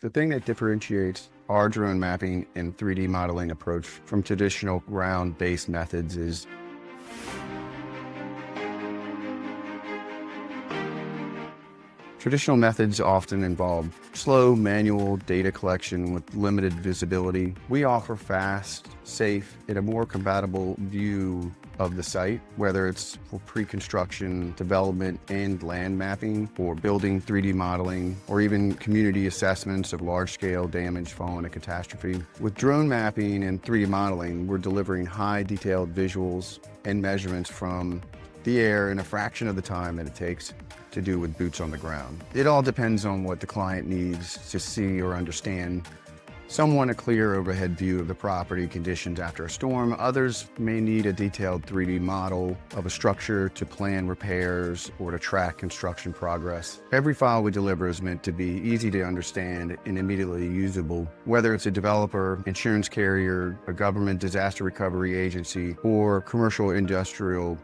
The thing that differentiates our drone mapping and 3D modeling approach from traditional ground-based methods is traditional methods often involve slow manual data collection with limited visibility. We offer fast, safe, and a more compatible view of the site, whether it's for pre-construction, development, and land mapping, or building 3D modeling, or even community assessments of large-scale damage following a catastrophe. With drone mapping and 3D modeling, we're delivering high detailed visuals and measurements from the air in a fraction of the time that it takes to do with boots on the ground. It all depends on what the client needs to see or understand. Some want a clear overhead view of the property conditions after a storm. Others may need a detailed 3D model of a structure to plan repairs or to track construction progress. Every file we deliver is meant to be easy to understand and immediately usable, whether it's a developer, insurance carrier, a government disaster recovery agency, or commercial industrial